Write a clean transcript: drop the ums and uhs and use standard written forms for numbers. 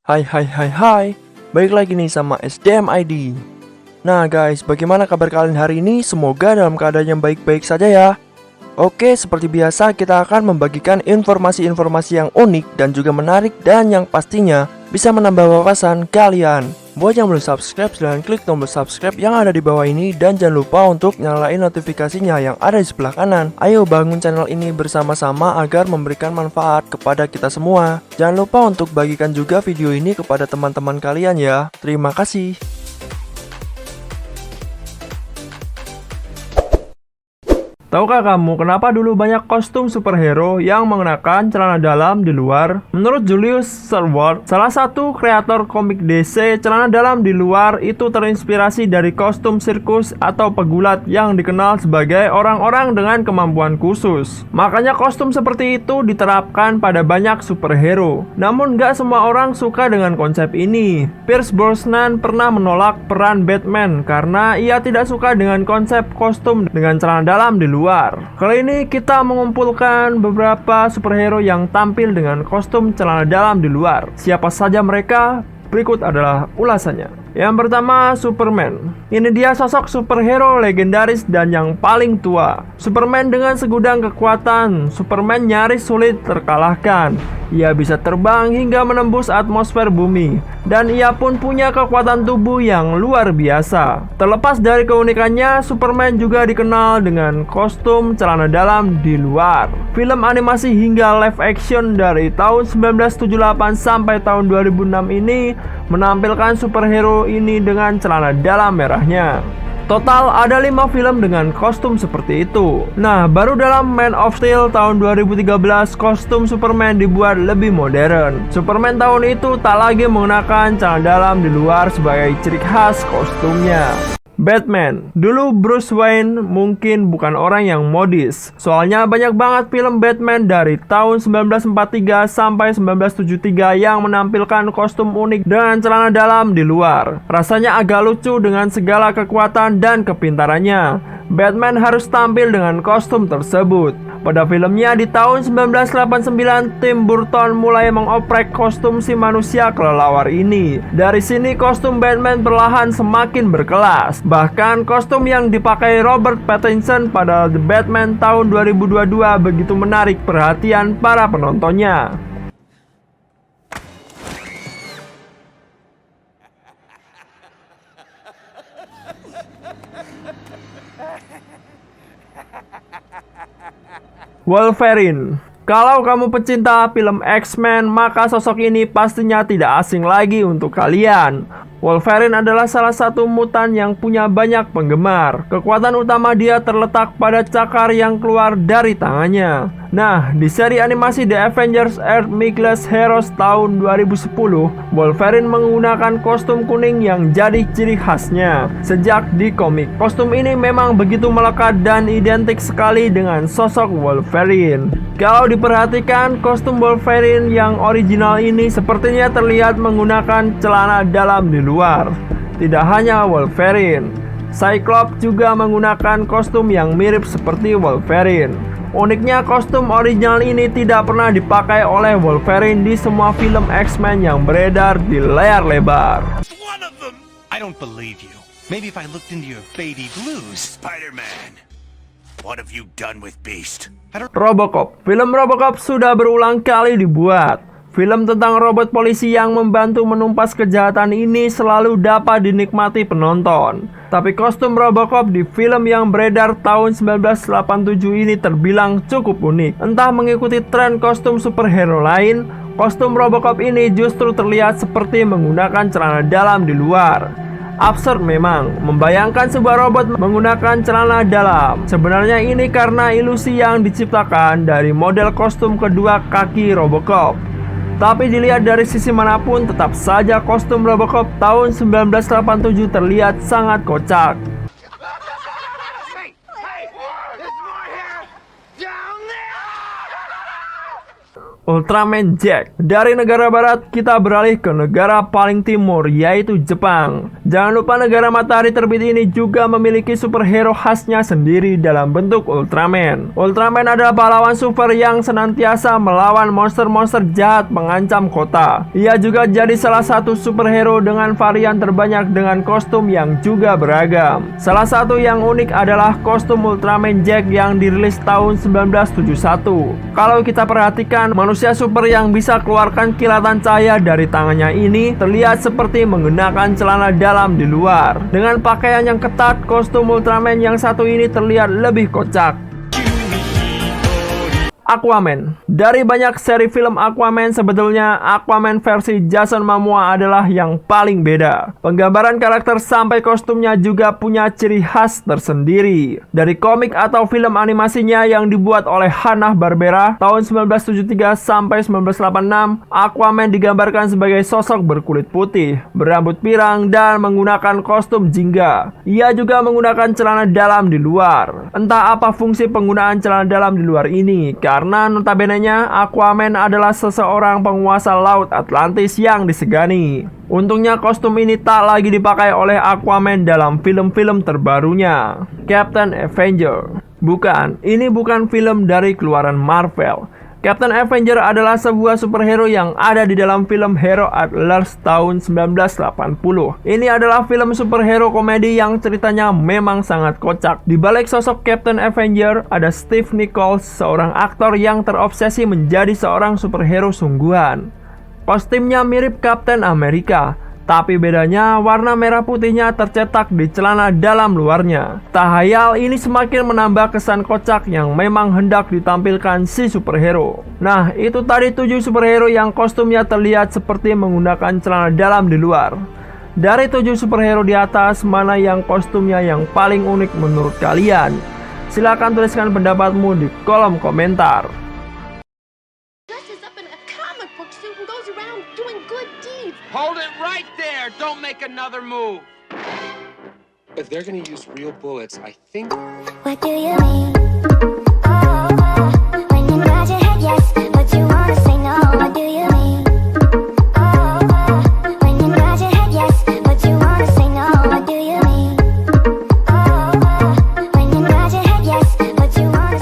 Hai hai hai hai, balik lagi nih sama SDM ID. Nah guys, bagaimana kabar kalian hari ini? Semoga dalam keadaan yang baik-baik saja ya. Oke, seperti biasa kita akan membagikan informasi-informasi yang unik dan juga menarik dan yang pastinya bisa menambah wawasan kalian. Buat yang belum subscribe, silahkan klik tombol subscribe yang ada di bawah ini dan jangan lupa untuk nyalain notifikasinya yang ada di sebelah kanan. Ayo bangun channel ini bersama-sama agar memberikan manfaat kepada kita semua. Jangan lupa untuk bagikan juga video ini kepada teman-teman kalian ya. Terima kasih. Tahukah kamu kenapa dulu banyak kostum superhero yang mengenakan celana dalam di luar? Menurut Julius Sherwood, salah satu kreator komik DC, celana dalam di luar itu terinspirasi dari kostum sirkus atau pegulat yang dikenal sebagai orang-orang dengan kemampuan khusus. Makanya kostum seperti itu diterapkan pada banyak superhero. Namun gak semua orang suka dengan konsep ini. Pierce Brosnan pernah menolak peran Batman karena ia tidak suka dengan konsep kostum dengan celana dalam di luar. Kali ini kita mengumpulkan beberapa superhero yang tampil dengan kostum celana dalam di luar. Siapa saja mereka? Berikut adalah ulasannya. Yang pertama, Superman. Ini dia sosok superhero legendaris dan yang paling tua. Superman dengan segudang kekuatan. Superman nyaris sulit terkalahkan. Ia bisa terbang hingga menembus atmosfer bumi. Dan ia pun punya kekuatan tubuh yang luar biasa. Terlepas dari keunikannya, Superman juga dikenal dengan kostum celana dalam di luar. Film animasi hingga live action dari tahun 1978 sampai tahun 2006 ini menampilkan superhero ini dengan celana dalam merahnya. Total ada 5 film dengan kostum seperti itu. Nah, baru dalam Man of Steel tahun 2013 kostum Superman dibuat lebih modern. Superman tahun itu tak lagi menggunakan celana dalam di luar sebagai ciri khas kostumnya. Batman. Dulu Bruce Wayne mungkin bukan orang yang modis. Soalnya banyak banget film Batman dari tahun 1943 sampai 1973 yang menampilkan kostum unik dengan celana dalam di luar. Rasanya agak lucu dengan segala kekuatan dan kepintarannya. Batman harus tampil dengan kostum tersebut. Pada filmnya di tahun 1989, Tim Burton mulai mengoprek kostum si manusia kelelawar ini. Dari sini kostum Batman perlahan semakin berkelas. Bahkan kostum yang dipakai Robert Pattinson pada The Batman tahun 2022 begitu menarik perhatian para penontonnya. Wolverine. Kalau kamu pecinta film X-Men, maka sosok ini pastinya tidak asing lagi untuk kalian. Wolverine adalah salah satu mutan yang punya banyak penggemar. Kekuatan utama dia terletak pada cakar yang keluar dari tangannya. Nah, di seri animasi The Avengers Earth Mightiest Heroes tahun 2010, Wolverine menggunakan kostum kuning yang jadi ciri khasnya. Sejak di komik, kostum ini memang begitu melekat dan identik sekali dengan sosok Wolverine. Kalau diperhatikan, kostum Wolverine yang original ini sepertinya terlihat menggunakan celana dalam di luar. Tidak hanya Wolverine, Cyclops juga menggunakan kostum yang mirip seperti Wolverine. Uniknya, kostum original ini tidak pernah dipakai oleh Wolverine di semua film X-Men yang beredar di layar lebar. I don't believe you. Maybe if I looked into your baby blues. Spider-Man, what have you done with Beast? Robocop. Film Robocop sudah berulang kali dibuat. Film tentang robot polisi yang membantu menumpas kejahatan ini selalu dapat dinikmati penonton. Tapi kostum Robocop di film yang beredar tahun 1987 ini terbilang cukup unik. Entah mengikuti tren kostum superhero lain, kostum Robocop ini justru terlihat seperti menggunakan celana dalam di luar. Absurd memang, membayangkan sebuah robot menggunakan celana dalam. Sebenarnya ini karena ilusi yang diciptakan dari model kostum kedua kaki Robocop. Tapi dilihat dari sisi manapun, tetap saja kostum Robocop tahun 1987 terlihat sangat kocak. Ultraman Jack. Dari negara barat, kita beralih ke negara paling timur, yaitu Jepang. Jangan lupa negara matahari terbit ini juga memiliki superhero khasnya sendiri dalam bentuk Ultraman. Ultraman adalah pahlawan super yang senantiasa melawan monster-monster jahat mengancam kota. Ia juga jadi salah satu superhero dengan varian terbanyak dengan kostum yang juga beragam. Salah satu yang unik adalah kostum Ultraman Jack yang dirilis tahun 1971. Kalau kita perhatikan, manusia super yang bisa keluarkan kilatan cahaya dari tangannya ini terlihat seperti mengenakan celana dalam di luar. Dengan pakaian yang ketat, kostum Ultraman yang satu ini terlihat lebih kocak. Aquaman. Dari banyak seri film Aquaman, sebetulnya Aquaman versi Jason Momoa adalah yang paling beda. Penggambaran karakter sampai kostumnya juga punya ciri khas tersendiri. Dari komik atau film animasinya yang dibuat oleh Hanna-Barbera tahun 1973 sampai 1986, Aquaman digambarkan sebagai sosok berkulit putih, berambut pirang, dan menggunakan kostum jingga. Ia juga menggunakan celana dalam di luar. Entah apa fungsi penggunaan celana dalam di luar ini, karena notabene-nya Aquaman adalah seseorang penguasa laut Atlantis yang disegani. Untungnya kostum ini tak lagi dipakai oleh Aquaman dalam film-film terbarunya. Captain Avenger. Bukan, ini bukan film dari keluaran Marvel. Captain Avenger adalah sebuah superhero yang ada di dalam film Hero at Large tahun 1980. Ini adalah film superhero komedi yang ceritanya memang sangat kocak. Di balik sosok Captain Avenger ada Steve Nichols, seorang aktor yang terobsesi menjadi seorang superhero sungguhan. Kostumnya mirip Captain America, tapi bedanya warna merah putihnya tercetak di celana dalam luarnya. Tak hayal, ini semakin menambah kesan kocak yang memang hendak ditampilkan si superhero. Nah, itu tadi 7 superhero yang kostumnya terlihat seperti menggunakan celana dalam di luar. Dari 7 superhero di atas, mana yang kostumnya yang paling unik menurut kalian? Silahkan tuliskan pendapatmu di kolom komentar. Hold it right there! Don't make another move! If they're gonna use real bullets, I think... What do you mean?